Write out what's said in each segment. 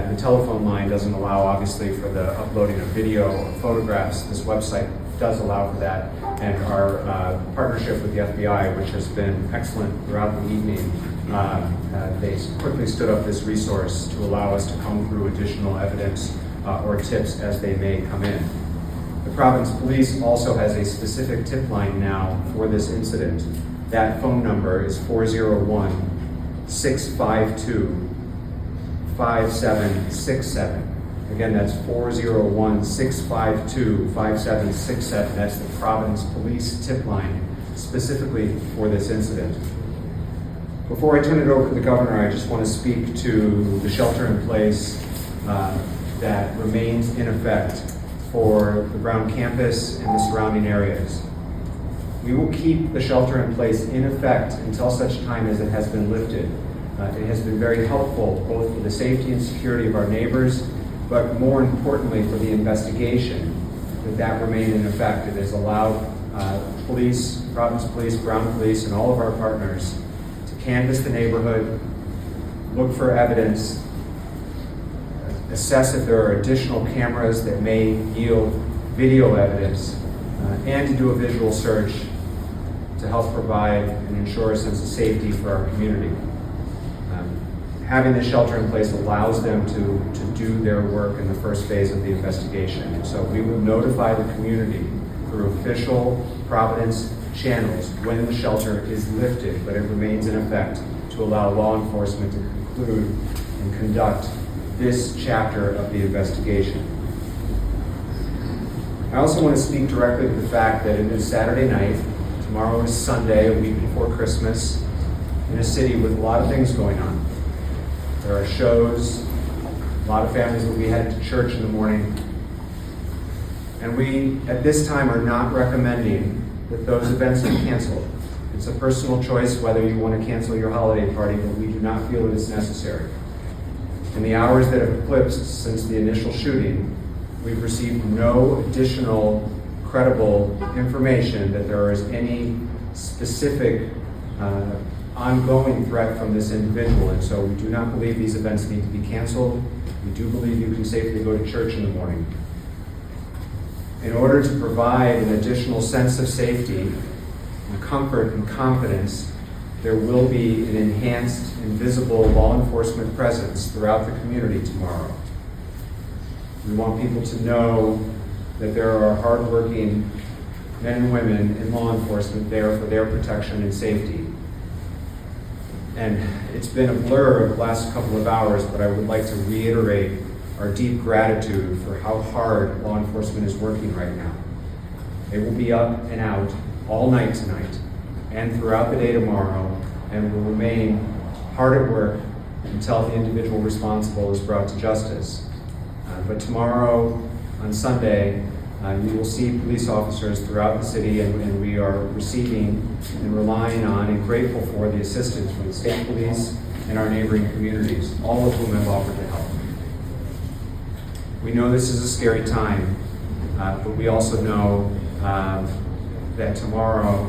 that the telephone line doesn't allow, obviously, for the uploading of video or photographs. This website does allow for that, and our partnership with the FBI, which has been excellent throughout the evening, they quickly stood up this resource to allow us to comb through additional evidence or tips as they may come in. The Providence Police also has a specific tip line now for this incident. That phone number is 401-652-5767. Again, that's 401-652-5767. That's the Providence Police tip line specifically for this incident. Before I turn it over to the governor, I just want to speak to the shelter in place that remains in effect for the Brown campus and the surrounding areas. We will keep the shelter in place in effect until such time as it has been lifted. It has been very helpful both for the safety and security of our neighbors, but more importantly for the investigation that remained in effect. It has allowed police, Providence Police, Brown Police, and all of our partners to canvass the neighborhood, look for evidence, assess if there are additional cameras that may yield video evidence, and to do a visual search to help provide and ensure a sense of safety for our community. Having the shelter in place allows them to do their work in the first phase of the investigation. So we will notify the community through official Providence channels when the shelter is lifted, but it remains in effect to allow law enforcement to conclude and conduct this chapter of the investigation. I also want to speak directly to the fact that it is Saturday night, tomorrow is Sunday, a week before Christmas, in a city with a lot of things going on. There are shows, a lot of families will be headed to church in the morning, and we, at this time, are not recommending that those events be canceled. It's a personal choice whether you want to cancel your holiday party, but we do not feel it is necessary. In the hours that have eclipsed since the initial shooting, we've received no additional credible information that there is any specific ongoing threat from this individual, and so we do not believe these events need to be canceled. We do believe you can safely go to church in the morning. In order to provide an additional sense of safety and comfort and confidence, there will be an enhanced and visible law enforcement presence throughout the community tomorrow. We want people to know that there are hardworking men and women in law enforcement there for their protection and safety. And it's been a blur of the last couple of hours, but I would like to reiterate our deep gratitude for how hard law enforcement is working right now. They will be up and out all night tonight and throughout the day tomorrow, and will remain hard at work until the individual responsible is brought to justice. But tomorrow, on Sunday, you will see police officers throughout the city, and we are receiving and relying on and grateful for the assistance from the state police and our neighboring communities, all of whom have offered to help. We know this is a scary time, but we also know that tomorrow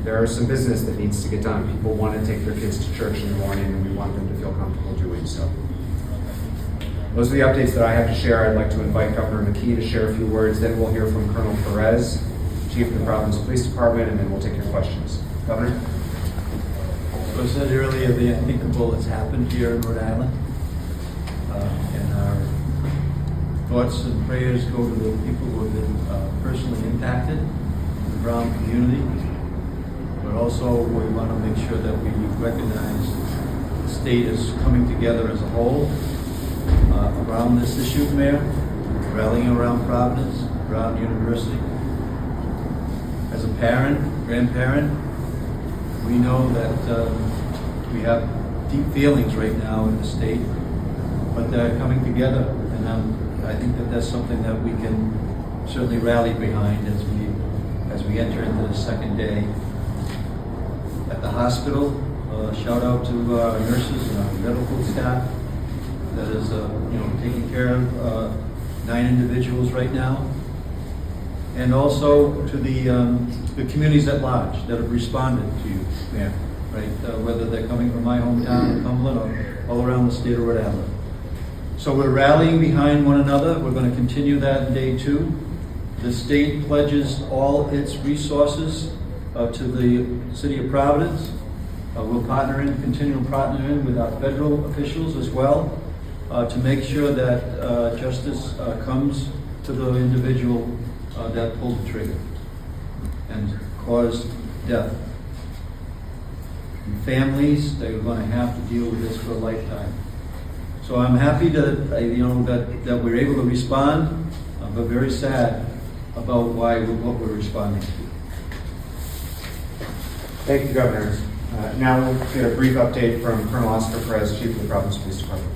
there is some business that needs to get done. People want to take their kids to church in the morning, and we want them to feel comfortable doing so. Those are the updates that I have to share. I'd like to invite Governor McKee to share a few words. Then we'll hear from Colonel Perez, Chief of the Providence Police Department, and then we'll take your questions. Governor? So I said earlier, the unthinkable has happened here in Rhode Island. And our thoughts and prayers go to the people who have been personally impacted in the Brown community. But also we want to make sure that we recognize the state is coming together as a whole around this issue, Mayor, rallying around Providence, around University. As a parent, grandparent, we know that we have deep feelings right now in the state, but they're coming together, and I think that that's something that we can certainly rally behind as we enter into the second day. At the hospital, shout out to our nurses and our medical staff that is taking care of 9 individuals right now, and also to the communities at large that have responded to you, Mayor, right? Whether they're coming from my hometown, Cumberland, or all around the state of Rhode Island. So we're rallying behind one another. We're going to continue that in day 2. The state pledges all its resources to the city of Providence. We'll continue to partner in with our federal officials as well to make sure that justice comes to the individual that pulled the trigger and caused death. And families, they're going to have to deal with this for a lifetime. So I'm happy that we're able to respond, but very sad about what we're responding to. Thank you, Governor. Now we'll get a brief update from Colonel Oscar Perez, Chief of the Providence Police Department.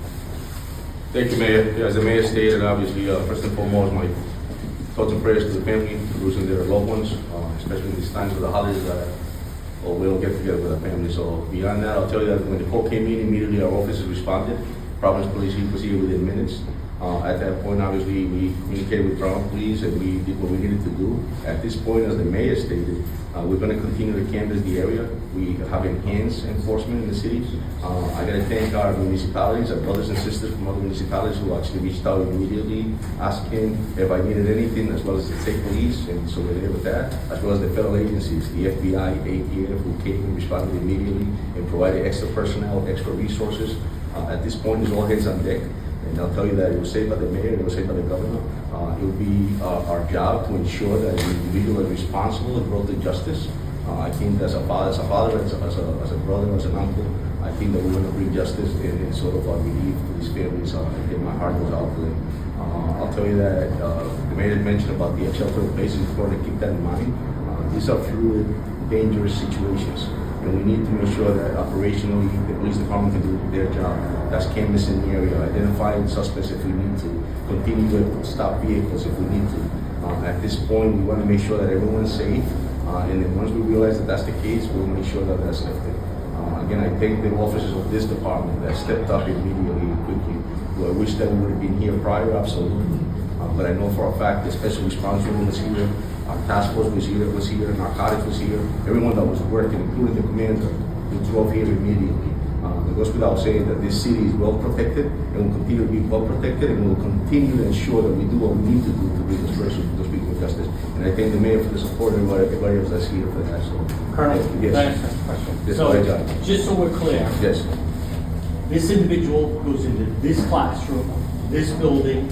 Thank you, Mayor. As the Mayor stated, obviously, first and foremost, my thoughts and prayers to the family for losing their loved ones, especially in these times of the holidays we don't get together with our family. So beyond that, I'll tell you that when the call came in, immediately our officers responded. Providence Police was here within minutes. At that point, obviously, we communicated with Providence Police and we did what we needed to do. At this point, as the Mayor stated, we're going to continue to canvass the area. We have enhanced enforcement in the city. I got to thank our municipalities, our brothers and sisters from other municipalities who actually reached out immediately, asking if I needed anything, as well as the state police, and so we're there with that, as well as the federal agencies, the FBI, ATF, who came and responded immediately and provided extra personnel, extra resources. At this point, it's all hands on deck. And I'll tell you that it was said by the mayor, it was said by the governor. It will be our job to ensure that the individual is responsible and brought to justice. I think as a father, as a brother, as an uncle, I think that we're going to bring justice and sort of relief to these families. And my heart goes out to them. I'll tell you that the mayor mentioned about the shelter in place. It's important to keep that in mind. These are fluid, dangerous situations. And we need to make sure that operationally the police department can do their job. That's canvassing the area, identifying suspects if we need to, continue to stop vehicles if we need to. At this point, we want to make sure that everyone's safe. And then once we realize that that's the case, we'll make sure that that's lifted. Again, I thank the officers of this department that stepped up immediately and quickly. Do I wish that we would have been here prior? Absolutely. But I know for a fact the special response unit was here. Our task force was here, narcotics was here. Everyone that was working, including the commander, who drove here immediately. It goes without saying that this city is well protected and will continue to be well protected, and we'll continue to ensure that we do what we need to do to bring those people to justice. And I thank the mayor for the support and everybody else that's here for that. So, Colonel, yes. can I ask a question? Yes, So, go ahead, John. just so we're clear, Yes. this individual goes into this classroom, this building,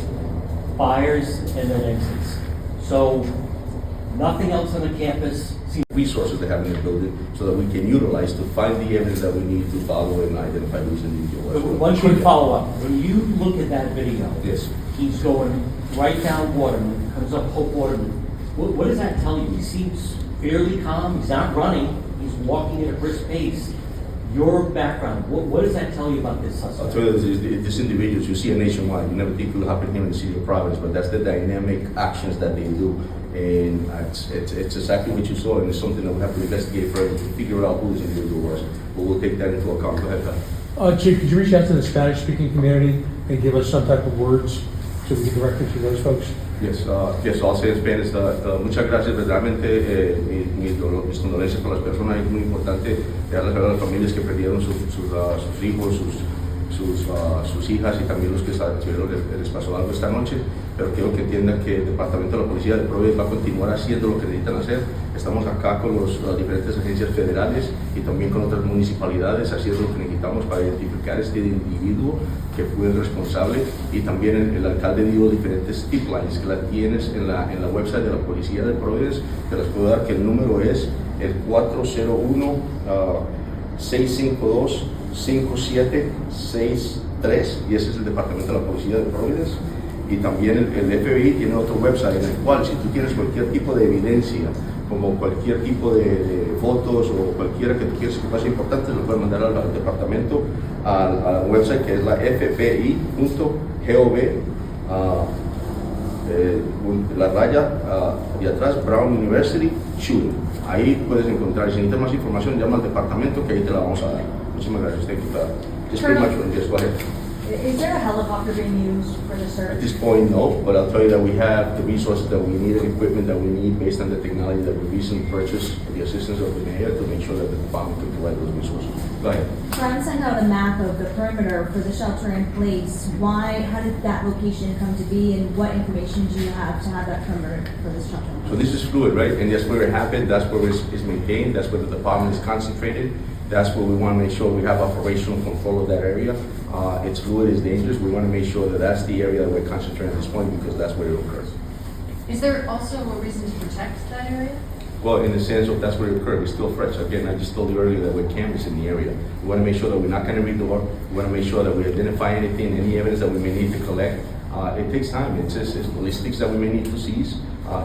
fires, and then exits. So nothing else on the campus. Resources they have in the building so that we can utilize to find the evidence that we need to follow and identify those individuals. One quick follow-up. When you look at that video, Yes. he's going right down Waterman, comes up Hope Waterman. What does that tell you? He seems fairly calm. He's not running. He's walking at a brisk pace. Your background, what does that tell you about this suspect? I'll tell you this individuals you see are nationwide. You never think it will happen here in the city of Providence, but that's the dynamic actions that they do. And it's exactly what you saw, and it's something that we have to investigate further to figure out who this individual was. But we'll take that into account. Go ahead, Pat. Chief, could you reach out to the Spanish-speaking community and give us some type of words so we can direct it to those folks? Yes, I'll say in Spanish. Muchas gracias, verdaderamente, mis condolencias con las personas. Es muy importante darles a las familias que perdieron sus hijos, sus hijas y también los que les pasó algo esta noche. Pero quiero que entiendan que el Departamento de la Policía de Providence va a continuar haciendo lo que necesitan hacer. Estamos acá con las diferentes agencias federales y también con otras municipalidades haciendo lo que necesitamos para identificar este individuo que fue el responsable, y también el alcalde dio diferentes tip lines que las tienes en la website de la Policía de Providence. Te las puedo dar, que el número es el 401-652-5763, y ese es el Departamento de la Policía de Providence. Y también el FBI tiene otro website en el cual, si tú tienes cualquier tipo de evidencia, como cualquier tipo de fotos o cualquiera que tú quieras que pase importante, lo puedes mandar al departamento, al website que es la fbi.gov, la raya de atrás, Brown University Shooting. Ahí puedes encontrar. Si necesitas más información, llama al departamento que ahí te la vamos a dar. Muchísimas gracias. Thank you, just pretty much. Just go ahead. Is there a helicopter being used for the At search? this point, no, but I'll tell you that we have the resources that we need and equipment that we need based on the technology that we recently purchased with the assistance of the mayor to make sure that the department can provide those resources. Go ahead. Ron sent out a map of the perimeter for the shelter in place. How did that location come to be, and what information do you have to have that perimeter for this shelter in place? So this is fluid, right? And that's where it happened, that's where it's maintained, that's where the department is concentrated. That's where we want to make sure we have operational control of that area. It's fluid, it's dangerous. We want to make sure that that's the area that we're concentrating at this point because that's where it occurs. Is there also a reason to protect that area? Well, in the sense of that's where it occurred, we still fresh. Again, I just told you earlier that we're cameras in the area. We want to make sure that we're not going to read the door. We want to make sure that we identify anything, any evidence that we may need to collect. It takes time. It's ballistics that we may need to seize.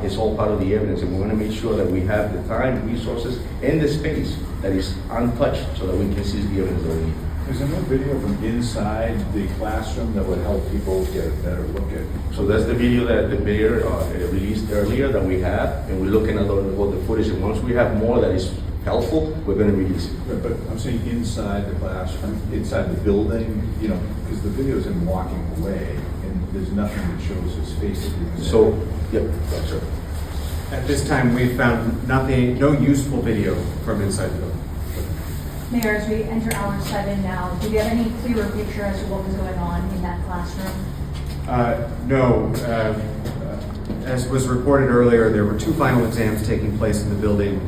It's all part of the evidence, and we want to make sure that we have the time, resources, and the space that is untouched so that we can seize the evidence that we need. Is there no video from inside the classroom that would help people get a better look at? So that's the video that the mayor released earlier that we have, and we're looking at all the footage. And once we have more that is helpful, we're going to release it. But I'm saying inside the classroom, inside the building, because the video's him walking away, and there's nothing that shows his face. So, yep, that's sir. At this time, we've found nothing, no useful video from inside the building. Mayor, as we enter hour 7 now, do you have any clearer picture as to what was going on in that classroom? No. As was reported earlier, there were 2 final exams taking place in the building.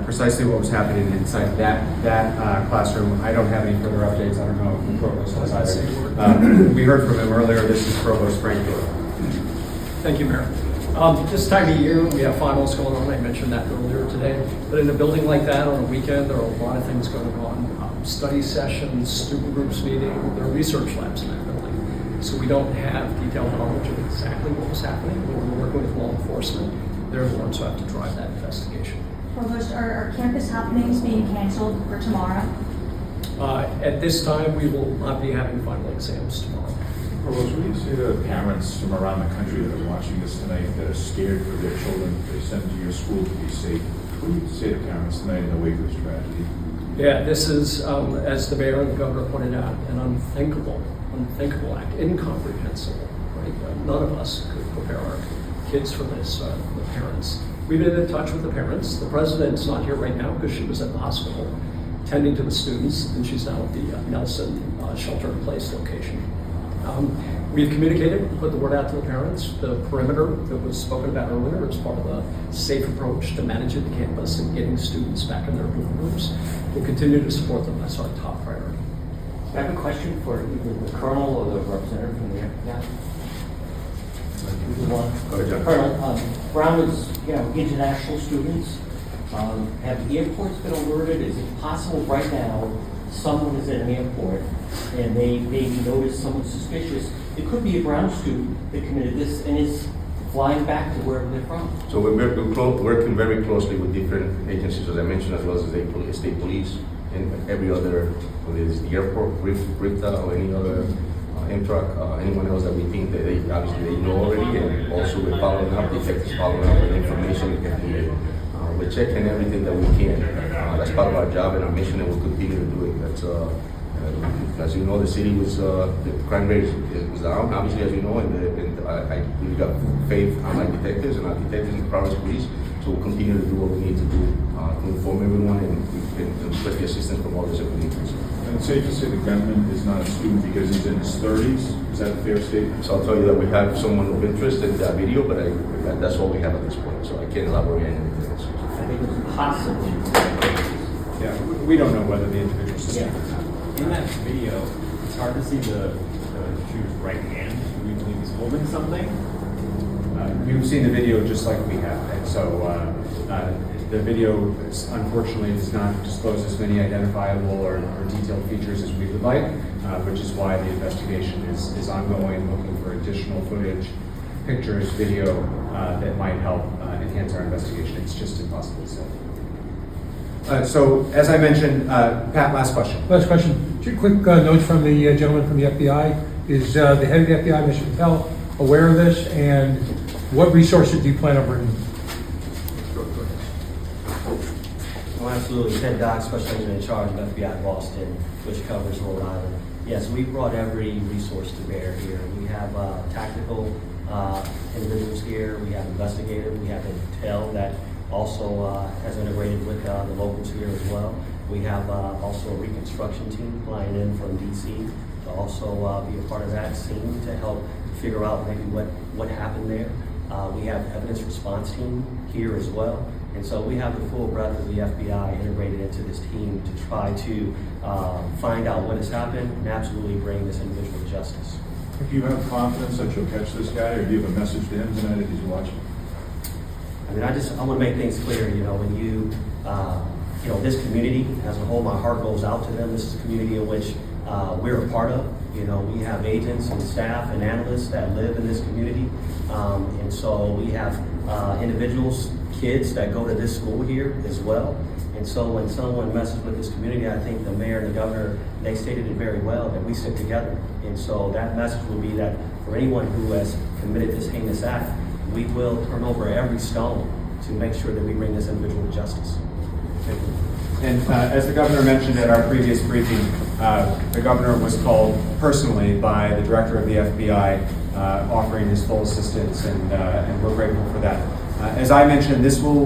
Precisely what was happening inside that classroom, I don't have any further updates. I don't know if the provost has either. We heard from him earlier. This is Provost Frank Dorr. Thank you, Mayor. This time of year, we have finals going on. I mentioned that earlier today. But in a building like that on a weekend, there are a lot of things going on. Study sessions, student groups meeting, there are research labs in that building. So we don't have detailed knowledge of exactly what was happening. But we're working with law enforcement. They're the ones who have to drive that investigation. Provost, are campus happenings being canceled for tomorrow? At this time, we will not be having final exams tomorrow. Provost, what do you say to parents from around the country that are watching this tonight that are scared for their children they send to your school to be safe? What do you say to parents tonight in the wake of this tragedy? Yeah, this is, as the mayor and the governor pointed out, an unthinkable act, incomprehensible. Right? None of us could prepare our kids for this, the parents. We've been in touch with the parents. The president's not here right now because she was at the hospital tending to the students, and she's now at the Nelson shelter-in-place location. We've communicated, put the word out to the parents. The perimeter that was spoken about earlier is part of the safe approach to managing the campus and getting students back in their dorm rooms. We'll continue to support them. That's our top priority. I have a question for either the colonel or the representative from the FBI. Either one. Go ahead, John. Colonel, Brown is, international students. Have the airports been alerted? Is it possible right now someone is at an airport and they maybe notice someone suspicious? It could be a Brown student that committed this and is flying back to wherever they're from. So we're working very closely with different agencies, as I mentioned, as well as the state police and every other, whether it's the airport, RIPTA, or any other Amtrak, anyone else that we think that they know already, and also we're following up, detectives following up with information if needed. We're checking everything that we can. That's part of our job and our mission, and we'll continue to do it. That's as you know, the city was the crime rate was down, obviously, as you know, and I really got faith on my detectives and our detectives in the Providence police. So we'll continue to do what we need to do to inform everyone and request the assistance from others if we need to. And it's safe to say the gunman is not a student because he's in his 30s? Is that a fair statement? So I'll tell you that we have someone of interest in that video, but that's all we have at this point. So I can't elaborate on anything else. I think it's possible. Yeah, we don't know whether the individual suspect or not. In that video, it's hard to see the shooter's right hand. We believe he's holding something. You've seen the video just like we have, and so the video unfortunately does not disclose as many identifiable or detailed features as we would like, which is why the investigation is ongoing, looking for additional footage, pictures, video that might help enhance our investigation. It's just impossible to say. So, as I mentioned, Pat, last question. Last question. Two quick notes from the gentleman from the FBI. Is the head of the FBI, Mr. Patel, aware of this, and what resources do you plan on bringing? Oh, absolutely. Ted Dock, Special Agent in Charge of FBI Boston, which covers Rhode Island. Yes, we brought every resource to bear here. We have tactical individuals here, we have investigators, we have intel that also has integrated with the locals here as well. We have also a reconstruction team flying in from DC to also be a part of that scene to help figure out maybe what happened there. We have evidence response team here as well. And so we have the full breadth of the FBI integrated into this team to try to find out what has happened and absolutely bring this individual to justice. Do you have confidence that you'll catch this guy, or do you have a message to him tonight if he's watching? I mean, I want to make things clear, when you this community as a whole, my heart goes out to them. This is a community in which we're a part of. We have agents and staff and analysts that live in this community. And so we have individuals, kids that go to this school here as well. And so when someone messes with this community, I think the mayor and the governor, they stated it very well, that we stick together. And so that message will be that for anyone who has committed this heinous act, we will turn over every stone to make sure that we bring this individual to justice. And as the governor mentioned at our previous briefing, the governor was called personally by the director of the FBI, offering his full assistance, and we're grateful for that. As I mentioned,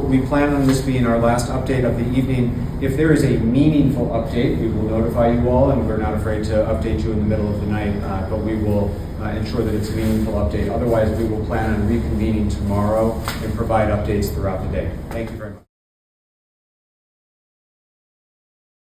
we plan on this being our last update of the evening. If there is a meaningful update, we will notify you all, and we're not afraid to update you in the middle of the night, but we will ensure that it's a meaningful update. Otherwise, we will plan on reconvening tomorrow and provide updates throughout the day. Thank you very much.